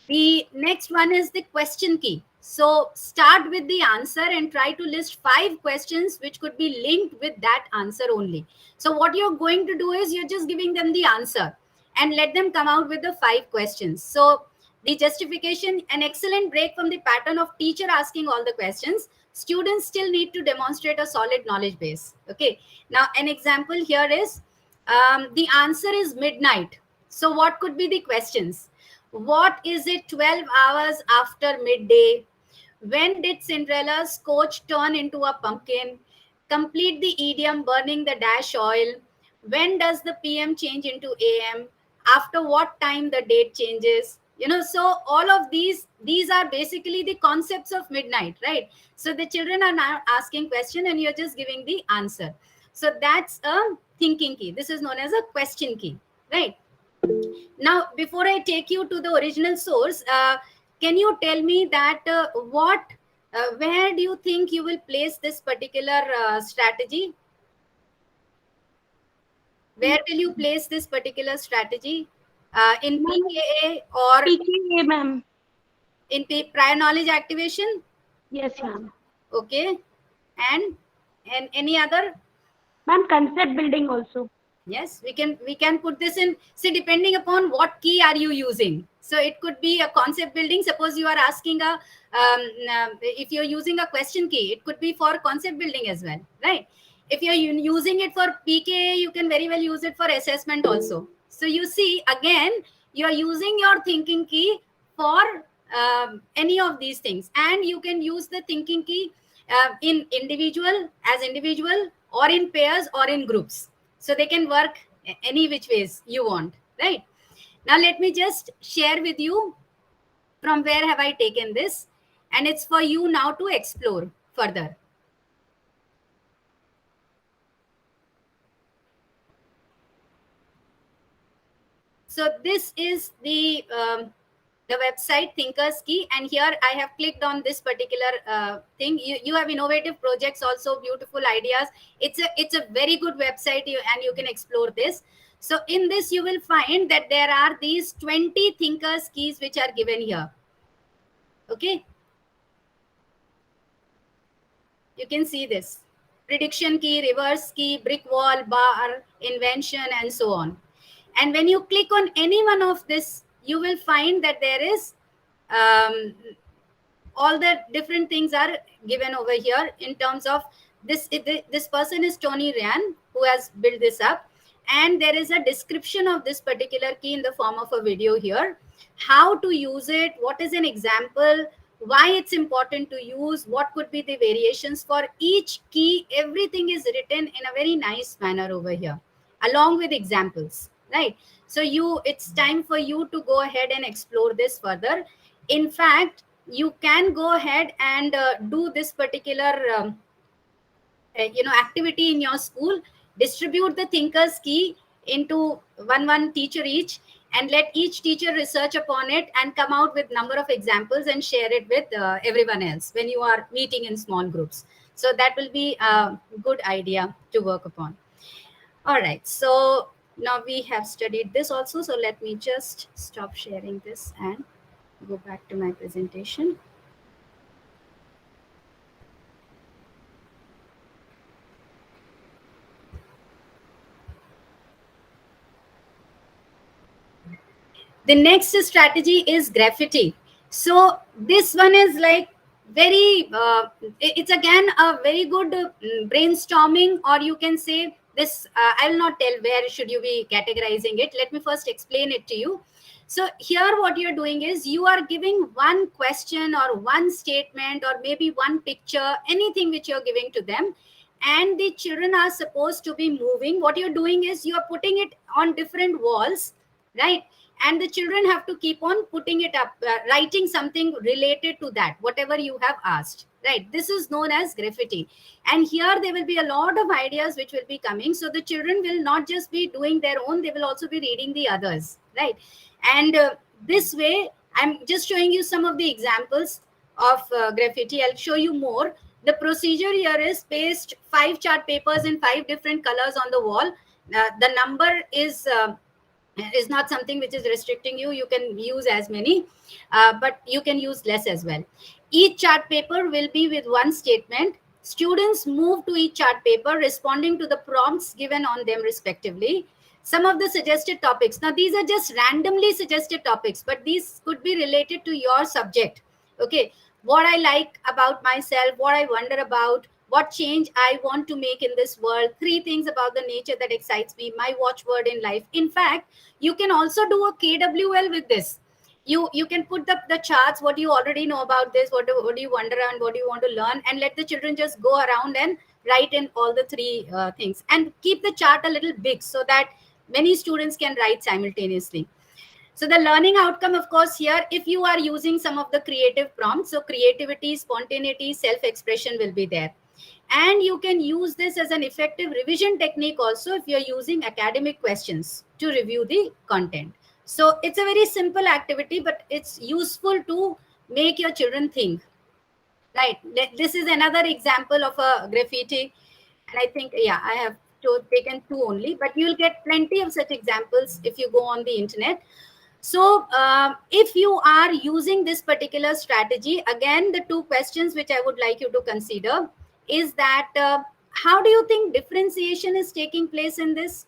The next one is the question key. So start with the answer and try to list 5 questions which could be linked with that answer only. So what you're going to do is you're just giving them the answer and let them come out with the 5 questions. So the justification: an excellent break from the pattern of teacher asking all the questions. Students still need to demonstrate a solid knowledge base. Okay. Now an example here is the answer is midnight. So what could be the questions? What is it 12 hours after midday? When did Cinderella's coach turn into a pumpkin? Complete the idiom burning the dash oil. When does the PM change into AM? After what time the date changes? So all of these are basically the concepts of midnight, right? So the children are now asking question and you're just giving the answer. So that's a thinking key. This is known as a question key, right? Now, before I take you to the original source, can you tell me that where do you think you will place this particular strategy? Where will you place this particular strategy? In PKA or PKA, ma'am. in prior knowledge activation? Yes, ma'am. Okay. And any other? Ma'am, concept building also. Yes, we can put this in. See, depending upon what key are you using. So it could be a concept building. Suppose you are asking if you're using a question key, it could be for concept building as well, right? If you're using it for PK, you can very well use it for assessment also. So you see, again, you're using your thinking key for any of these things, and you can use the thinking key in individual or in pairs or in groups. So they can work any which ways you want, right? Now let me just share with you from where have I taken this, and it's for you now to explore further. So this is the the website Thinkers Key, and here I have clicked on this particular thing. You have innovative projects, also beautiful ideas. It's a very good website, and you can explore this. So in this you will find that there are these 20 Thinkers Keys which are given here. Okay, you can see this: prediction key, reverse key, brick wall, bar, invention, and so on. And when you click on any one of this, you will find that there is all the different things are given over here in terms of this. This person is Tony Ryan, who has built this up, and there is a description of this particular key in the form of a video here, how to use it, what is an example, why it's important to use, what could be the variations for each key. Everything is written in a very nice manner over here, along with examples, right? So it's time for you to go ahead and explore this further. In fact, you can go ahead and do this particular activity in your school. Distribute the Thinkers Key into one teacher each, and let each teacher research upon it and come out with number of examples and share it with everyone else when you are meeting in small groups. So that will be a good idea to work upon. All right, so now we have studied this also, so let me just stop sharing this and go back to my presentation. The next strategy is graffiti. So this one is like very it's again a very good brainstorming, or you can say this. I will not tell where should you be categorizing it. Let me first explain it to you. So here what you're doing is you are giving one question or one statement or maybe one picture, anything which you're giving to them, and the children are supposed to be moving. What you're doing is you are putting it on different walls, right? And the children have to keep on putting it up, writing something related to that, whatever you have asked, right? This is known as graffiti. And here there will be a lot of ideas which will be coming. So the children will not just be doing their own, they will also be reading the others, right? And this way, I'm just showing you some of the examples of graffiti. I'll show you more. The procedure here is paste 5 chart papers in 5 different colors on the wall. The number is not something which is restricting you. You can use as many, but you can use less as well. Each chart paper will be with one statement. Students move to each chart paper responding to the prompts given on them respectively. Some of the suggested topics. Now, these are just randomly suggested topics, but these could be related to your subject. Okay. What I like about myself, what I wonder about, what change I want to make in this world, 3 things about the nature that excites me, my watchword in life. In fact, you can also do a KWL with this. You can put the charts, what you already know about this, what do you wonder and what do you want to learn, and let the children just go around and write in all the 3 things, and keep the chart a little big so that many students can write simultaneously. So the learning outcome, of course, here, if you are using some of the creative prompts, so creativity, spontaneity, self-expression will be there. And you can use this as an effective revision technique also if you're using academic questions to review the content. So it's a very simple activity, but it's useful to make your children think, right? This is another example of a graffiti. And I think, yeah, I have taken 2 only, but you'll get plenty of such examples if you go on the internet. So if you are using this particular strategy, again, the 2 questions which I would like you to consider is that how do you think differentiation is taking place in this?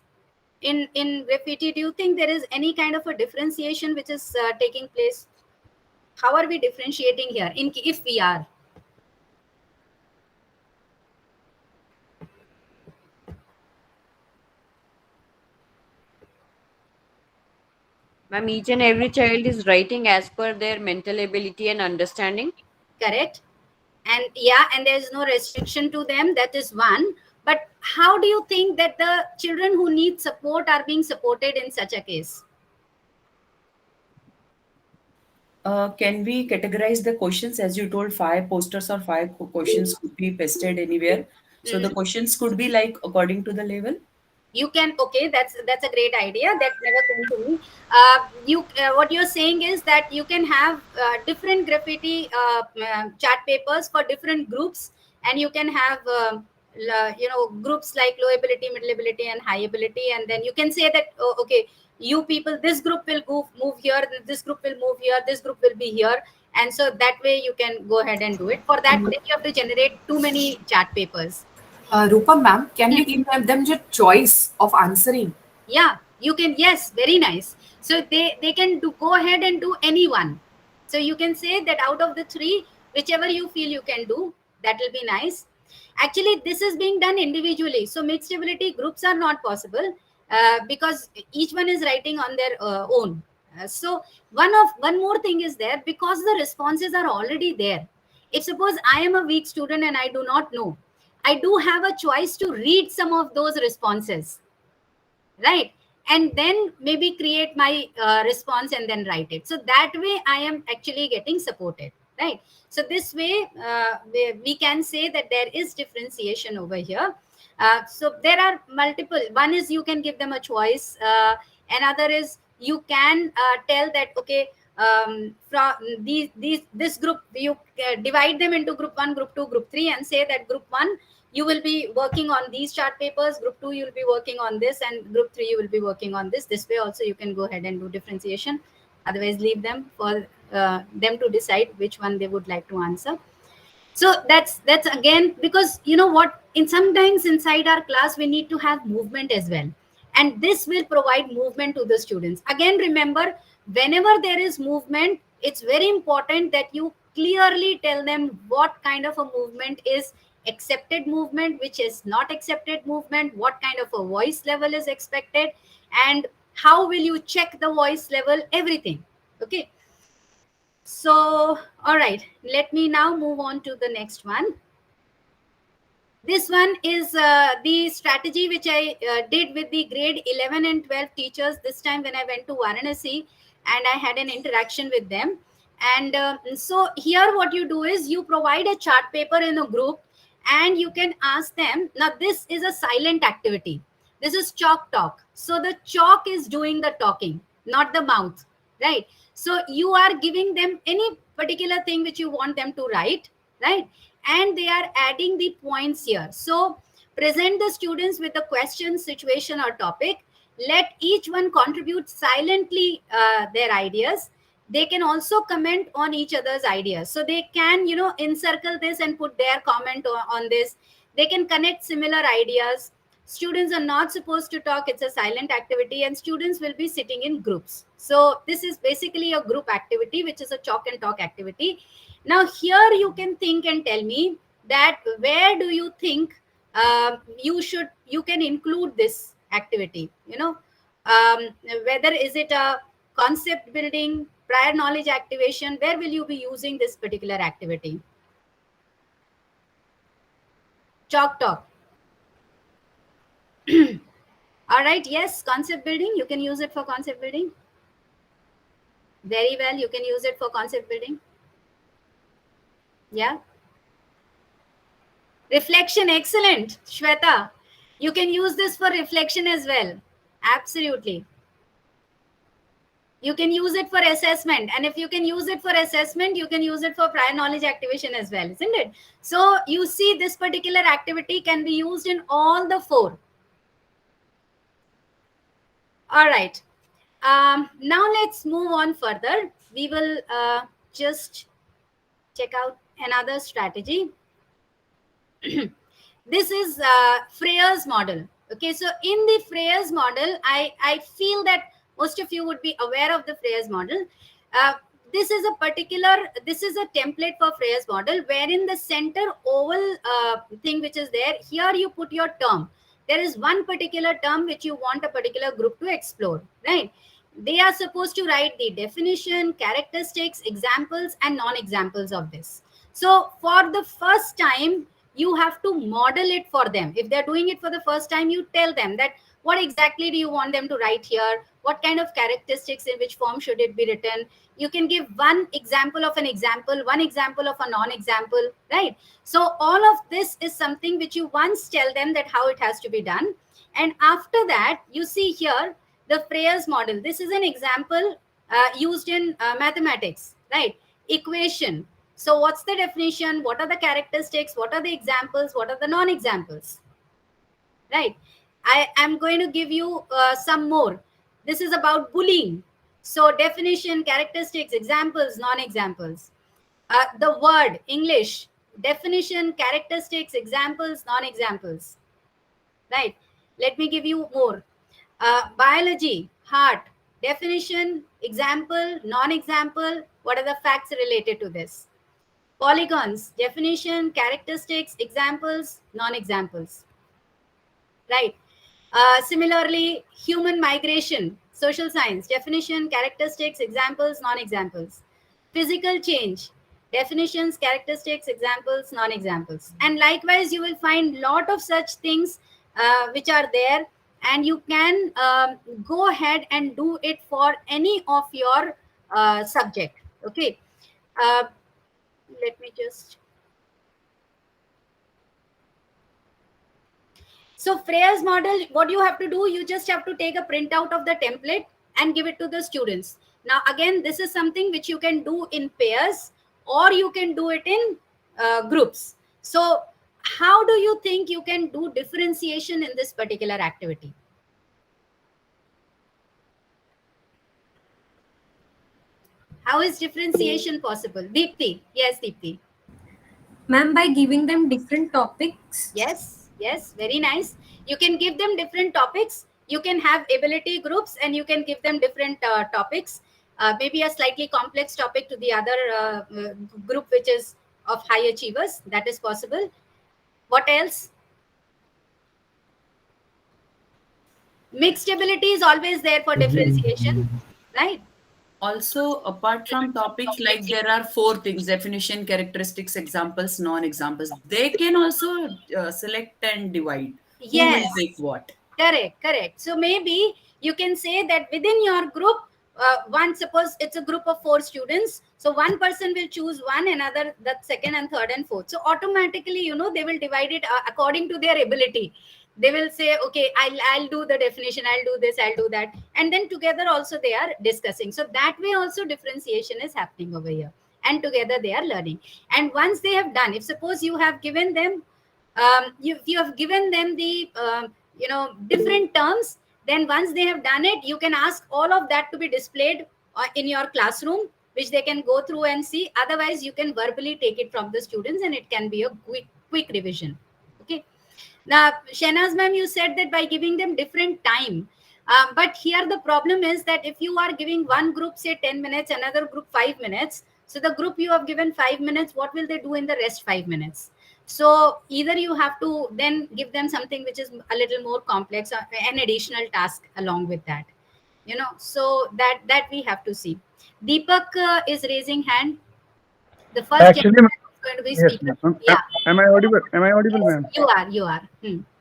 In graffiti, do you think there is any kind of a differentiation which is taking place? How are we differentiating here, if we are? Ma'am, each and every child is writing as per their mental ability and understanding. Correct. And yeah, and there's no restriction to them. That is one. But how do you think that the children who need support are being supported in such a case? Can we categorize the questions? As you told, 5 posters or 5 questions could be pasted anywhere. So the questions could be like according to the level. You can, okay, that's a great idea. That never came to me. You what you're saying is that you can have different graffiti chart papers for different groups, and you can have groups like low ability, middle ability, and high ability, and then you can say that, oh, okay, you people, this group will move here, this group will move here, this group will be here, and so that way you can go ahead and do it. For that, then you have to generate too many chart papers. Rupam ma'am, can we give them the choice of answering? Yeah, you can. Yes, very nice. So they can go ahead and do any one. So you can say that out of the three, whichever you feel you can do, that will be nice. Actually, this is being done individually. So mixed ability groups are not possible because each one is writing on their own. So one more thing is there, because the responses are already there. If suppose I am a weak student and I do not know, I do have a choice to read some of those responses, right, and then maybe create my response and then write it. So that way I am actually getting supported, right? So this way we can say that there is differentiation over here. So there are multiple. One is you can give them a choice. Another is you can tell that, okay, from this group, you divide them into group 1, group 2, group 3, and say that group 1, you will be working on these chart papers, group 2 you will be working on this, and group 3 you will be working on this way also you can go ahead and do differentiation. Otherwise leave them for them to decide which one they would like to answer. So that's again, because you know what, in sometimes inside our class we need to have movement as well, and this will provide movement to the students. Again, remember, whenever there is movement, it's very important that you clearly tell them what kind of a movement is accepted movement, which is not accepted movement, what kind of a voice level is expected, and how will you check the voice level, everything. Okay, so all right, let me now move on to the next one. This one is the strategy which I did with the grade 11 and 12 teachers this time when I went to Varanasi and I had an interaction with them. And so here what you do is you provide a chart paper in a group and you can ask them. Now this is a silent activity. This is chalk talk. So the chalk is doing the talking, not the mouth, right? So you are giving them any particular thing which you want them to write, right? And they are adding the points here. So present the students with a question, situation, or topic. Let each one contribute silently their ideas. They can also comment on each other's ideas. So they can, encircle this and put their comment on this. They can connect similar ideas. Students are not supposed to talk. It's a silent activity, and students will be sitting in groups. So this is basically a group activity, which is a chalk and talk activity. Now here you can think and tell me that where do you think you can include this activity, whether is it a concept building, prior knowledge activation, where will you be using this particular activity? Chalk talk. All right, yes, concept building, you can use it for concept building. Very well, you can use it for concept building. Yeah. Reflection, excellent, Shweta. You can use this for reflection as well. Absolutely. You can use it for assessment. And if you can use it for assessment, you can use it for prior knowledge activation as well, isn't it? So you see, this particular activity can be used in all the four. All right. Now let's move on further. We will just check out another strategy. This is Freyr's model. Okay, so in the Freyr's model, I feel that most of you would be aware of the Freyr's model. This is a template for Freyr's model, wherein the center oval thing which is there, here you put your term. There is one particular term which you want a particular group to explore, right? They are supposed to write the definition, characteristics, examples, and non-examples of this. So for the first time, you have to model it for them. If they're doing it for the first time, you tell them that what exactly do you want them to write here? What kind of characteristics, in which form should it be written? You can give one example of an example, one example of a non-example, right? So all of this is something which you once tell them that how it has to be done. And after that, you see here the Freya's model. This is an example used in mathematics, right? Equation. So what's the definition? What are the characteristics? What are the examples? What are the non-examples? Right? I am going to give you some more. This is about bullying. So definition, characteristics, examples, non-examples. The word English, definition, characteristics, examples, non-examples. Right? Let me give you more. Biology, heart, definition, example, non-example. What are the facts related to this? Polygons, definition, characteristics, examples, non-examples. Right? Similarly, human migration, social science, definition, characteristics, examples, non-examples. Physical change, definitions, characteristics, examples, non-examples. And likewise, you will find lot of such things which are there, and you can go ahead and do it for any of your subject. Okay. Let me just... So Freya's model, what you have to do, you just have to take a printout of the template and give it to the students. Now, again, this is something which you can do in pairs, or you can do it in groups. So how do you think you can do differentiation in this particular activity? How is differentiation possible? Deepthi. Yes, Deepthi. Ma'am, by giving them different topics. Yes, yes, very nice. You can give them different topics. You can have ability groups and you can give them different topics. Maybe a slightly complex topic to the other group, which is of high achievers. That is possible. What else? Mixed ability is always there for differentiation, right? Also, apart from topics, like there are 4 things: definition, characteristics, examples, non-examples. They can also select and divide. Who will Yes. take what? Correct. So maybe you can say that within your group, suppose it's a group of 4 students. So one person will choose one, another the second and third and fourth. So automatically, they will divide it according to their ability. They will say, okay, I'll do the definition, I'll do this, I'll do that. And then together also they are discussing. So that way also differentiation is happening over here. And together they are learning. And once they have done, if suppose you have given them, you have given them the, different terms, then once they have done it, you can ask all of that to be displayed in your classroom, which they can go through and see. Otherwise, you can verbally take it from the students and it can be a quick revision. Okay. Now, Shehnaz ma'am, you said that by giving them different time. But here the problem is that if you are giving one group, say 10 minutes, another group 5 minutes. So the group you have given 5 minutes, what will they do in the rest 5 minutes? So either you have to then give them something which is a little more complex, or an additional task along with that. So that we have to see. Deepak is raising hand. The first Actually, gentleman is going to be yes, speaking. ma'am. Yeah. Am I audible? Am I audible, Yes, ma'am? you are.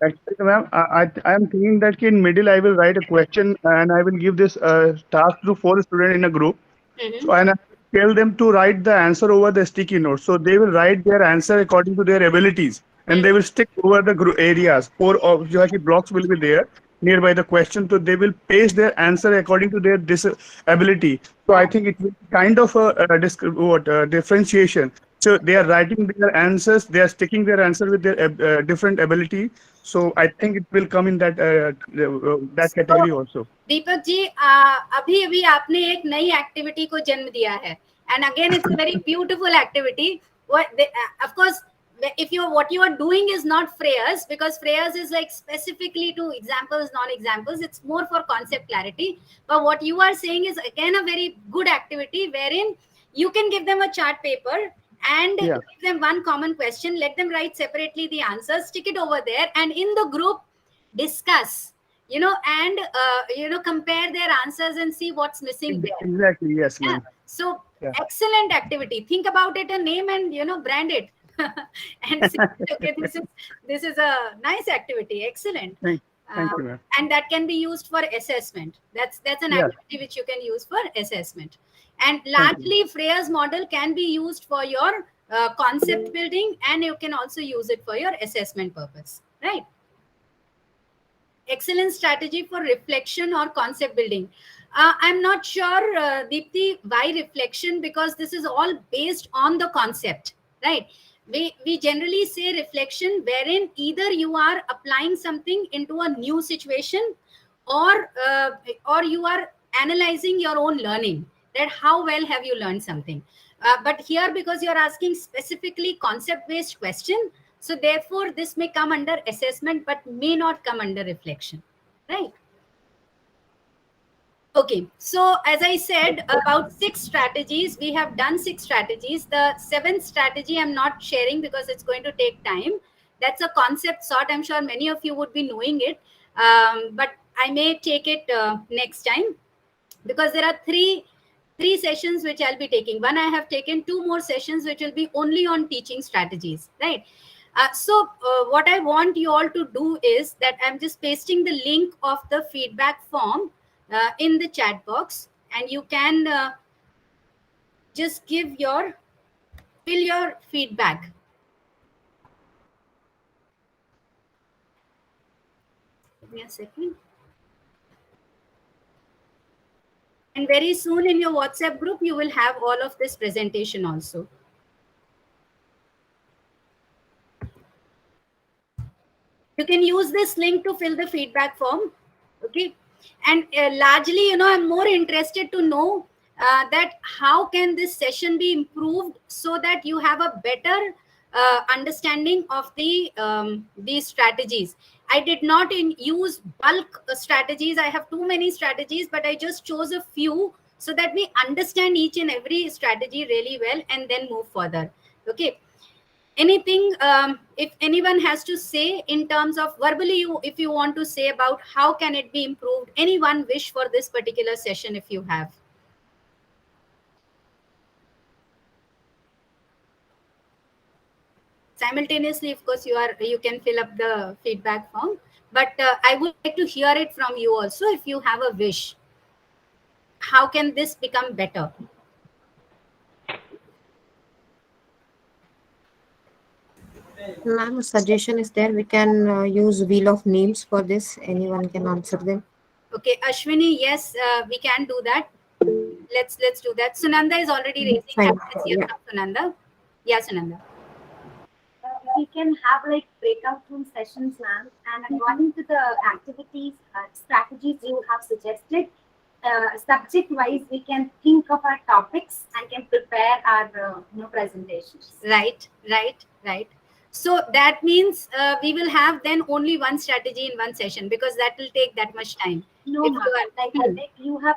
Actually, ma'am, I am thinking that in middle I will write a question and I will give this task to 4 students in a group. Mhm. So and I tell them to write the answer over the sticky note. So they will write their answer according to their abilities, and they will stick over the areas. 4 blocks will be there nearby the question. So they will paste their answer according to their ability. So I think it will be kind of a differentiation. So they are writing their answers. They are sticking their answer with their different ability. So I think it will come in that category also. Deepak ji, अभी अभी आपने एक नई activity को जन्म दिया है, and again it's a very beautiful activity. Of course, if what you are doing is not Freya's, because Freya's is like specifically to examples, non-examples, it's more for concept clarity. But what you are saying is again a very good activity wherein you can give them a chart paper and give them one common question, let them write separately the answers, stick it over there, and in the group discuss, and compare their answers and see what's missing there. Exactly, yes, ma'am. So excellent activity. Think about it, a name, and brand it. And see, okay, this is a nice activity. Excellent. Thank you, ma'am. And that can be used for assessment. That's an activity which you can use for assessment. And largely Freya's model can be used for your concept building, and you can also use it for your assessment purpose, right? excellent strategy for reflection or concept building. I'm not sure, Deepthi, why reflection, because this is all based on the concept, right? We generally say reflection, wherein either you are applying something into a new situation, or or you are analyzing your own learning, that how well have you learned something. But here, because you're asking specifically concept based question, so therefore this may come under assessment but may not come under reflection, right? Okay, so as I said, about 6 strategies, we have done 6 strategies. The 7th strategy I'm not sharing because it's going to take time. That's a concept sort. I'm sure many of you would be knowing it, but I may take it next time, because there are three sessions which I'll be taking. One, I have taken 2 more sessions which will be only on teaching strategies, right? What I want you all to do is that I'm just pasting the link of the feedback form in the chat box, and you can just fill your feedback. Give me a second. And very soon in your WhatsApp group, you will have all of this presentation also. You can use this link to fill the feedback form. Okay. And largely, I'm more interested to know that how can this session be improved so that you have a better understanding of these strategies. I did not use bulk strategies. I have too many strategies, but I just chose a few so that we understand each and every strategy really well and then move further. Okay. Anything, if anyone has to say in terms of verbally, if you want to say about how can it be improved, any one wish for this particular session if you have. Simultaneously, of course, you can fill up the feedback form, but I would like to hear it from you also. If you have a wish, how can this become better? Ma'am, a suggestion is there. We can use wheel of names for this. Anyone can answer them. Okay, Ashwini, yes, we can do that. Let's do that. Sunanda is already raising Fine. hand. Let's hear Yeah. from Sunanda. Yeah, Sunanda. We can have like breakout room sessions, ma'am, and according to the activities, strategies you have suggested, subject wise, we can think of our topics and can prepare our presentations. Right. So that means we will have then only one strategy in one session, because that will take that much time. No, If ma'am. you are- Like you have,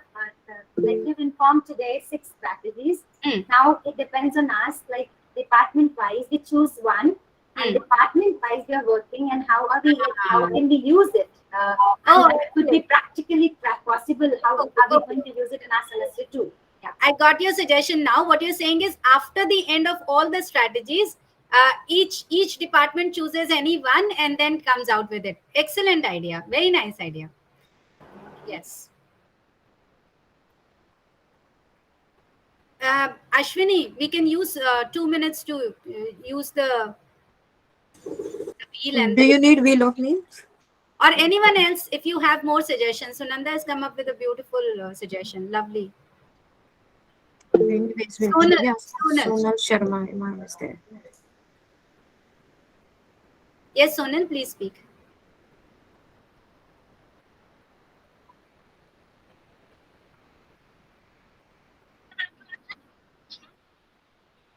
like you've informed today 6 strategies. Mm. Now it depends on us, like department wise, we choose one, and department wise we are working, and how can we use it? And that could be practically possible. How are we going to use it in our semester 2? Yeah. I got your suggestion now. What you're saying is, after the end of all the strategies, each department chooses any one and then comes out with it. Excellent idea. Very nice idea. Yes. Ashwini, we can use 2 minutes to use the wheel, and Do you need wheel of names? or anyone else if you have more suggestions. Sunanda has come up with a beautiful suggestion. Lovely. Anyways, Sonal. yes, Sonal Sharma, ma'am, is there. Yes, Sonal, please speak.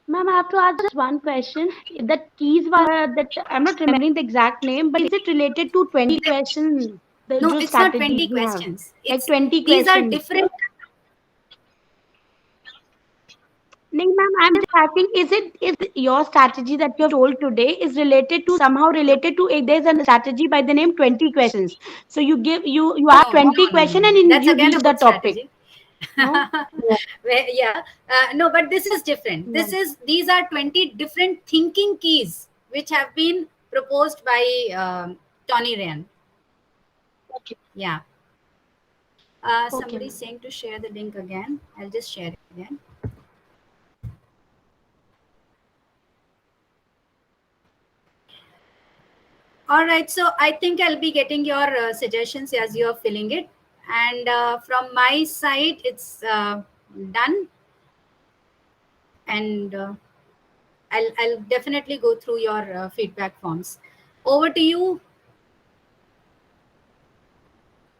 Ma'am, I have to ask just one question. The keys were that I'm not remembering the exact name, but is it related to 20 questions? The No, जो it's not strategies 20 we have? questions. Like It's 20 these are questions. different. No, ma'am, I'm just asking, is your strategy that you have told today is somehow related to there's a strategy by the name 20 questions. So you ask 20 questions and then That's you again give a the good topic. strategy. No? Yeah. No, but this is different. These are 20 different thinking keys which have been proposed by Tony Ryan. Okay. Yeah. Somebody's saying to share the link again. I'll just share it again. All right, so I think I'll be getting your suggestions as you are filling it, and from my side, it's done, and I'll definitely go through your feedback forms. Over to you.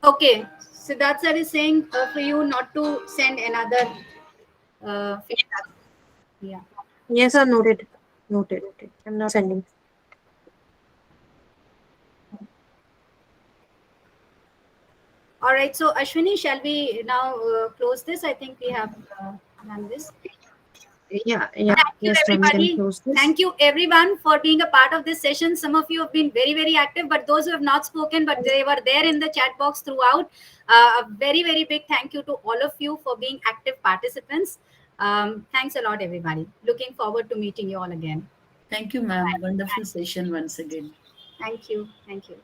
Okay, so that's what is saying for you not to send another feedback. Yeah. Yes, sir. Noted. Noted. I'm not sending. All right, so Ashwini, shall we now close this? I think we have done this. Yeah. Thank you, Yes, ma'am. We can everybody. close this. Thank you, everyone, for being a part of this session. Some of you have been very, very active, but those who have not spoken, but they were there in the chat box throughout. A very, very big thank you to all of you for being active participants. Thanks a lot, everybody. Looking forward to meeting you all again. Thank you, ma'am. Wonderful session once again. Thank you. Thank you.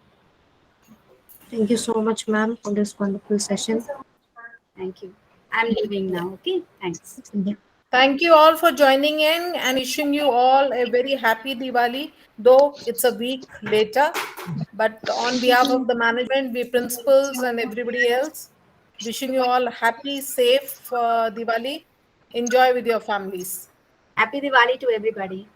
Thank you so much, ma'am, for this wonderful session. Thank you. I'm leaving now. Okay. Thanks. Yeah. Thank you all for joining in and wishing you all a very happy Diwali, though it's a week later. But on behalf of the management, we principals, and everybody else, wishing you all happy, safe Diwali. Enjoy with your families. Happy Diwali to everybody.